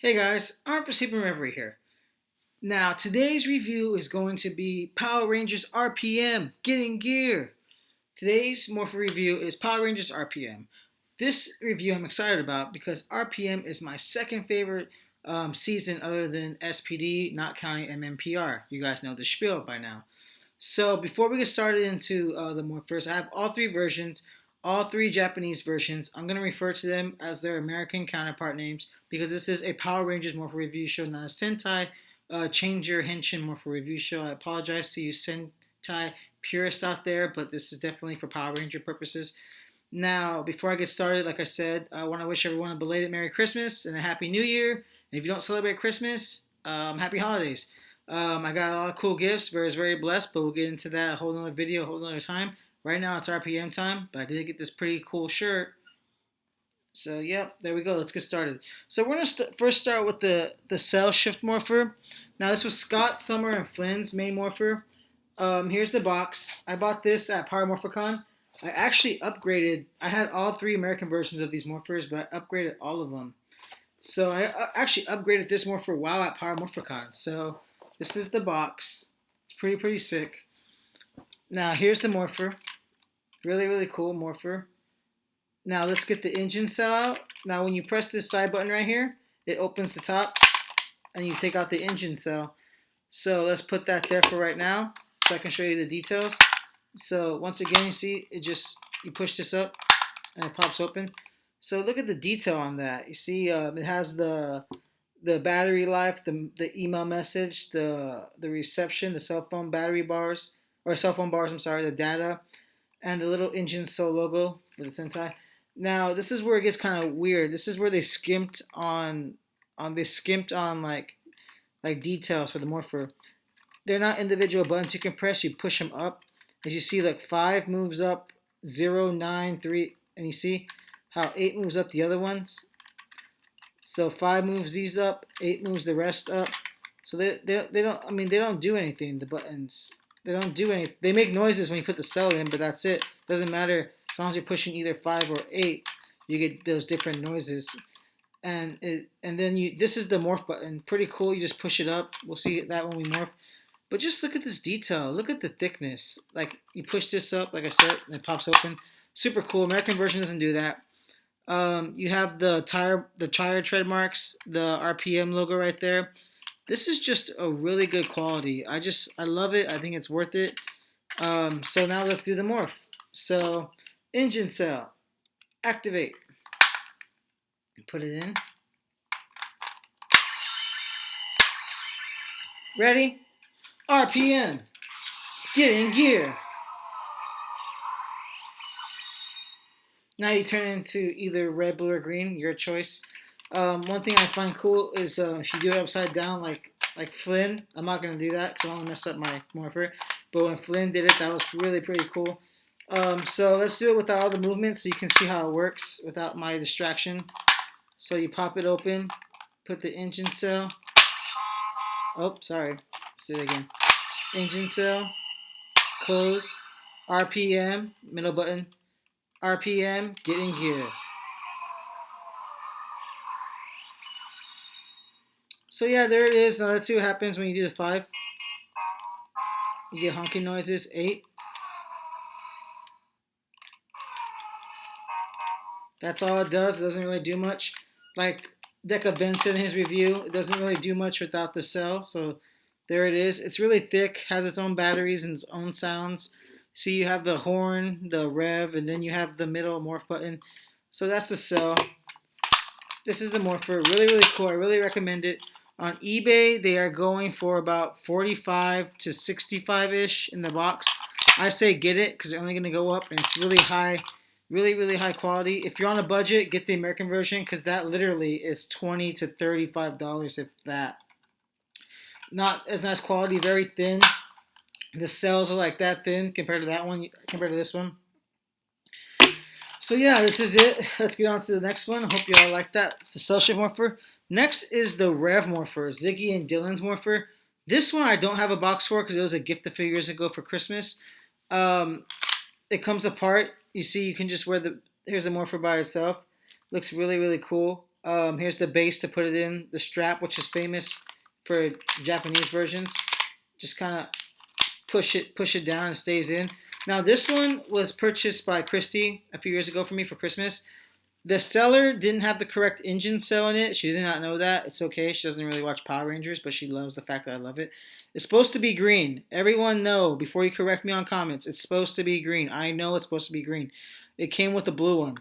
Hey guys, S.P.D here. Now, today's review is going to be Power Rangers RPM, Get in Gear. Today's Morpher review is Power Rangers RPM. This review I'm excited about because RPM is my second favorite season other than S.P.D, not counting MMPR. You guys know the spiel by now. So before we get started into the Morphers, I have all three versions, all three Japanese versions. I'm going to refer to them as their American counterpart names because this is a Power Rangers Morpher review show, not a Sentai Changer Henshin Morpher review show. I apologize to you Sentai purists out there, but this is definitely for Power Ranger purposes. Now, before I get started, like I said, I want to wish everyone a belated Merry Christmas and a Happy New Year. And if you don't celebrate Christmas, Happy Holidays. I got a lot of cool gifts. Very blessed, but we'll get into that a whole nother video, a whole nother time. Right now it's RPM time, but I did get this pretty cool shirt. So, yep, there we go. Let's get started. So we're going to first start with the Cell Shift Morpher. Now, this was Scott, Summer, and Flynn's main Morpher. Here's the box. I bought this at Power MorpherCon. I actually upgraded. I had all three American versions of these Morphers, but I upgraded all of them. So I actually upgraded this Morpher while at Power MorpherCon. So this is the box. It's pretty sick. Now, here's the Morpher. Really cool Morpher. Now, let's get the engine cell out. Now, when you press this side button right here, it opens the top, and you take out the engine cell. So let's put that there for right now, so I can show you the details. So once again, you see, you push this up, and it pops open. So look at the detail on that. You see, it has the battery life, the email message, the reception, the cell phone battery bars, or cell phone bars, I'm sorry, the data, and the little engine cell logo for the Sentai. Now, this is where it gets kind of weird. This is where they skimped on like details for the Morpher. They're not individual buttons you can press. You push them up. As you see, like 5 moves up, 0, 9, 3, and you see how 8 moves up the other ones. So 5 moves these up, 8 moves the rest up. So they don't do anything. The buttons, they don't do anything. They make noises when you put the cell in, but that's it. Doesn't matter as long as you're pushing either 5 or 8, you get those different noises. And then this is the morph button. Pretty cool. You just push it up. We'll see that when we morph. But just look at this detail. Look at the thickness. Like you push this up, like I said, and it pops open. Super cool. American version doesn't do that. You have the tire tread marks, the RPM logo right there. This is just a really good quality. I love it. I think it's worth it. So now let's do the morph. So engine cell, activate. Put it in. Ready? RPM, get in gear. Now you turn it into either red, blue, or green, your choice. One thing I find cool is if you do it upside down like Flynn. I'm not going to do that because I don't want to mess up my Morpher. But when Flynn did it, that was really pretty cool. So let's do it without all the movements so you can see how it works without my distraction. So you pop it open, put the engine cell. Oh, sorry. Let's do it again. Engine cell, close, RPM, middle button, RPM, get in gear. So yeah, there it is. Now let's see what happens when you do the 5. You get honking noises. 8. That's all it does. It doesn't really do much. Like Deca Ben said in his review, it doesn't really do much without the cell. So there it is. It's really thick, has its own batteries and its own sounds. See, you have the horn, the rev, and then you have the middle morph button. So that's the cell. This is the Morpher. Really cool. I really recommend it. On eBay, they are going for about 45 to 65-ish in the box. I say get it because they're only going to go up, and it's really high. Really high quality. If you're on a budget, get the American version because that literally is $20 to $35 if that. Not as nice quality, very thin. The cells are like that thin compared to that one, compared to this one. So yeah, this is it. Let's get on to the next one. I hope you all like that. It's the Cell Shift Morpher. Next is the Rev Morpher, Ziggy and Dylan's Morpher. This one I don't have a box for because it was a gift a few years ago for Christmas. It comes apart. You see, you can just wear here's the Morpher by itself. Looks really cool. Here's the base to put it in. The strap, which is famous for Japanese versions. Just kind of push it down and stays in. Now this one was purchased by Christy a few years ago for me for Christmas. The seller didn't have the correct engine cell in it. She did not know that. It's okay. She doesn't really watch Power Rangers, but she loves the fact that I love it. It's supposed to be green. Everyone know, before you correct me on comments, it's supposed to be green. I know it's supposed to be green. It came with the blue one.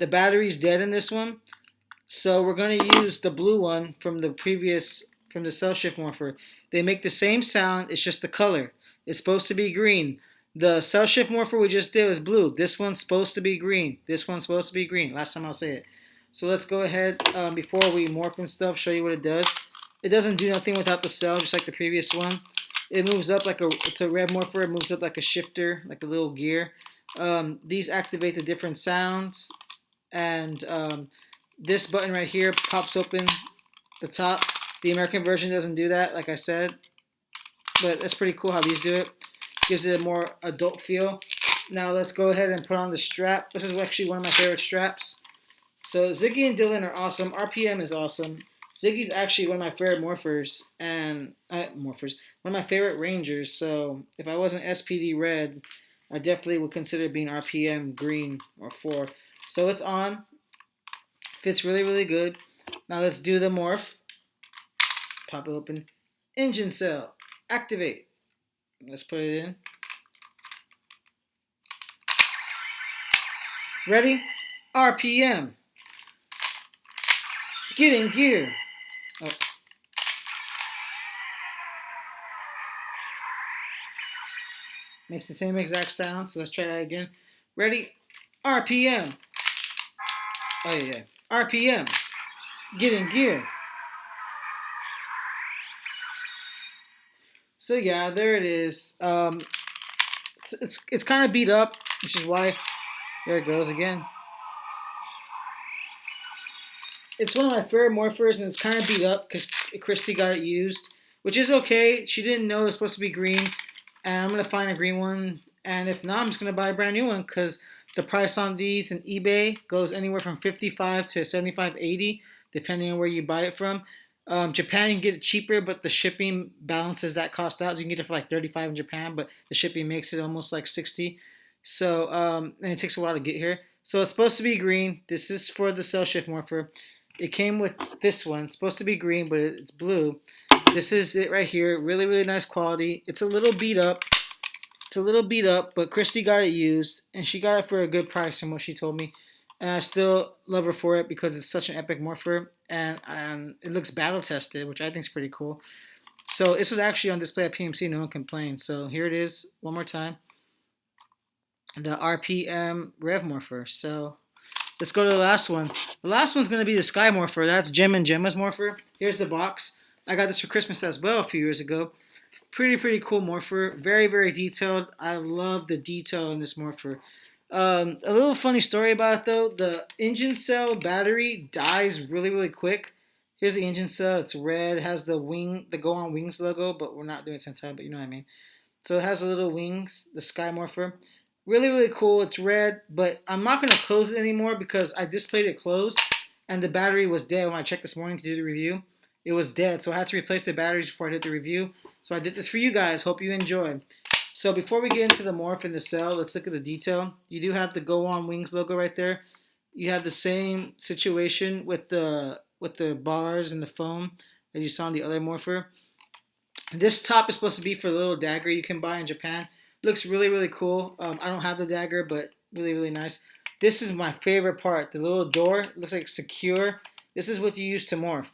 The battery's dead in this one. So we're going to use the blue one from the Cell Shift Morpher. They make the same sound. It's just the color. It's supposed to be green. The Cell Shift Morpher we just did was blue. This one's supposed to be green. This one's supposed to be green. Last time I'll say it. So let's go ahead, before we morph and stuff, show you what it does. It doesn't do nothing without the cell, just like the previous one. It moves up like it's a Rev Morpher. It moves up like a shifter, like a little gear. These activate the different sounds. And this button right here pops open the top. The American version doesn't do that, like I said. But that's pretty cool how these do it. Gives it a more adult feel. Now let's go ahead and put on the strap. This is actually one of my favorite straps. So Ziggy and Dylan are awesome. RPM is awesome. Ziggy's actually one of my favorite morphers and one of my favorite Rangers. So if I wasn't S.P.D red, I definitely would consider being RPM green or 4. So it's on. Fits really, really good. Now let's do the morph. Pop it open. Engine cell. Activate. Let's put it in. Ready? RPM. Get in gear. Oh. Makes the same exact sound, so let's try that again. Ready? RPM. Oh yeah. RPM. Get in gear. So yeah, there it is. It's kind of beat up, which is why there it goes again. It's one of my favorite morphers, and it's kind of beat up because Christy got it used, which is okay. She didn't know it was supposed to be green, and I'm gonna find a green one. And if not, I'm just gonna buy a brand new one because the price on these in eBay goes anywhere from $55 to $75.80, depending on where you buy it from. Japan, you can get it cheaper, but the shipping balances that cost out. So you can get it for like $35 in Japan, but the shipping makes it almost like $60. So, and it takes a while to get here. So it's supposed to be green. This is for the Cell Shift Morpher. It came with this one. It's supposed to be green, but it's blue. This is it right here. Really, really nice quality. It's a little beat up. But Christy got it used, and she got it for a good price from what she told me. And I still love her for it because it's such an epic morpher, and it looks battle tested, which I think is pretty cool. So this was actually on display at PMC. No one complained. So here it is one more time. The RPM Rev Morpher. So let's go to the last one. The last one's going to be the Sky Morpher. That's Gem and Gemma's Morpher. Here's the box. I got this for Christmas as well a few years ago. Pretty cool morpher. Very, very detailed. I love the detail in this morpher. A little funny story about it though. The engine cell battery dies really, really quick. Here's the engine cell. It's red. It has the Go On Wings logo, but we're not doing it time, but you know what I mean. So it has the little wings, the Sky Morpher. Really, really cool. It's red, but I'm not going to close it anymore because I displayed it closed, and the battery was dead when I checked this morning to do the review. It was dead, so I had to replace the batteries before I did the review. So I did this for you guys. Hope you enjoy. So before we get into the morph and the cell, let's look at the detail. You do have the Go On Wings logo right there. You have the same situation with the bars and the foam as you saw in the other morpher. This top is supposed to be for the little dagger you can buy in Japan. Looks really, really cool. I don't have the dagger, but really, really nice. This is my favorite part. The little door. It looks like secure. This is what you use to morph.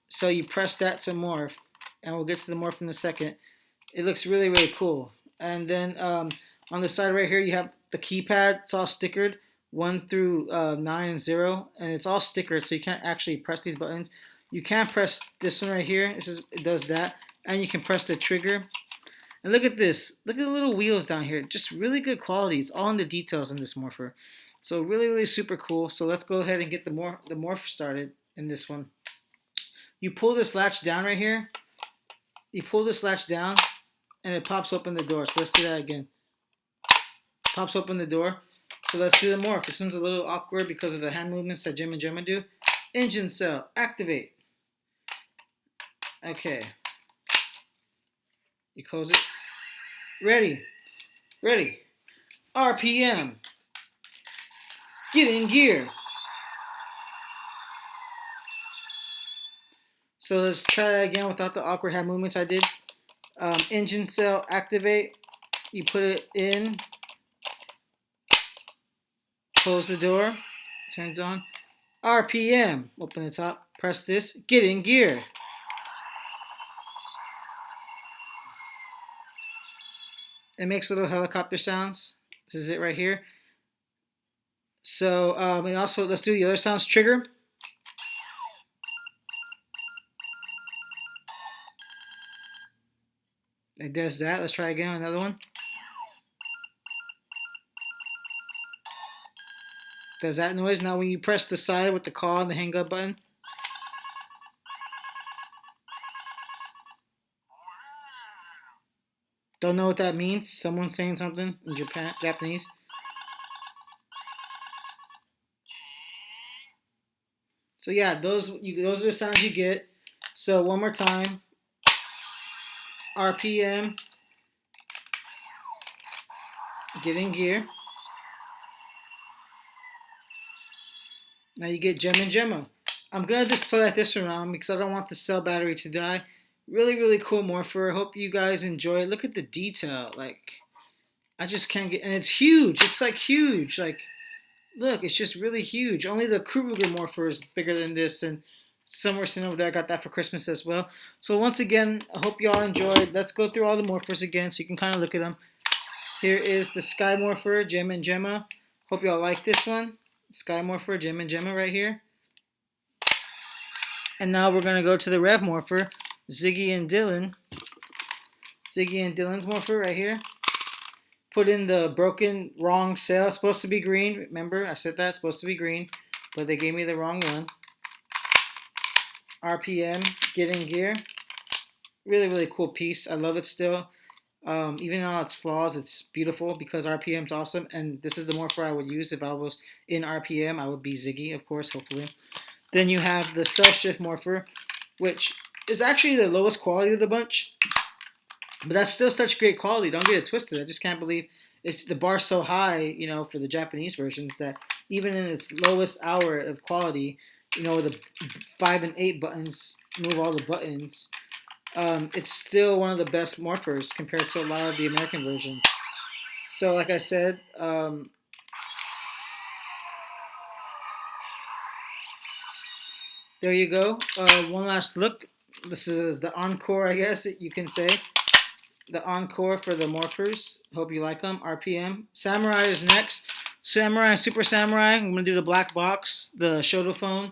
So you press that to morph, and we'll get to the morph in a second. It looks really, really cool. And then on the side right here, you have the keypad. It's all stickered, 1 through 9 and 0, and it's all stickered, so you can't actually press these buttons. You can press this one right here. It does that, and you can press the trigger. And look at this. Look at the little wheels down here. Just really good quality. It's all in the details in this morpher. So really, really super cool. So let's go ahead and get the morph started in this one. You pull this latch down right here. You pull this latch down, and it pops open the door. So let's do that again. Pops open the door. So let's do the morph. This one's a little awkward because of the hand movements that Jim and Gemma do. Engine cell, activate. Okay. You close it. Ready. Ready. RPM. Get in gear. So let's try again without the awkward hand movements I did. Engine cell, activate. You put it in. Close the door. Turns on. RPM. Open the top. Press this. Get in gear. It makes little helicopter sounds. This is it right here. So, and also, let's do the other sounds. Trigger. It does that. Let's try again. Another one. Does that noise. Now, when you press the side with the call and the hang up button. Don't know what that means. Someone's saying something in Japanese. So yeah, those are the sounds you get. So one more time. RPM. Get in gear. Now you get Gem and Gemma. I'm going to display like this around because I don't want the cell battery to die. Really, really cool morpher. Hope you guys enjoy it. Look at the detail. Like, I just can't get... And it's huge. It's like huge. Like, look, it's just really huge. Only the Kruger morpher is bigger than this. And somewhere sitting over there, I got that for Christmas as well. So once again, I hope you all enjoyed. Let's go through all the morphers again so you can kind of look at them. Here is the Sky Morpher, Gem and Gemma. Hope you all like this one. Sky Morpher, Gem and Gemma right here. And now we're going to go to the Rev Morpher, Ziggy and Dylan. Ziggy and Dylan's morpher right here. Put in the broken, wrong cell. It's supposed to be green. Remember, I said that. It's supposed to be green. But they gave me the wrong one. RPM, get in gear. Really, really cool piece. I love it still. Even though it's flaws, it's beautiful because RPM's awesome. And this is the morpher I would use if I was in RPM. I would be Ziggy, of course, hopefully. Then you have the Cell Shift Morpher, which is actually the lowest quality of the bunch. But that's still such great quality. Don't get it twisted. I just can't believe it's the bar's so high, you know, for the Japanese versions that even in its lowest hour of quality, you know, the 5 and 8 buttons move all the buttons. It's still one of the best morphers compared to a lot of the American versions. So, like I said, there you go. One last look. This is the encore, I guess you can say. The encore for the morphers. Hope you like them. RPM. Samurai is next. Samurai and Super Samurai. I'm going to do the black box, the Shoto phone,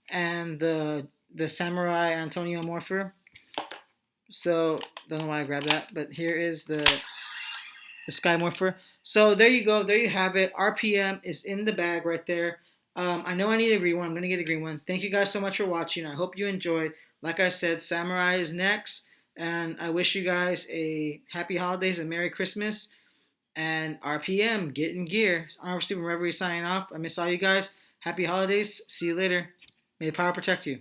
and the Samurai Antonio morpher. So, don't know why I grabbed that, but here is the Sky Morpher. So, there you go. There you have it. RPM is in the bag right there. I know I need a green one. I'm going to get a green one. Thank you guys so much for watching. I hope you enjoyed. Like I said, Samurai is next. And I wish you guys a happy holidays and Merry Christmas. And RPM, get in gear. I'm Stephen Reverie signing off. I miss all you guys. Happy holidays. See you later. May the power protect you.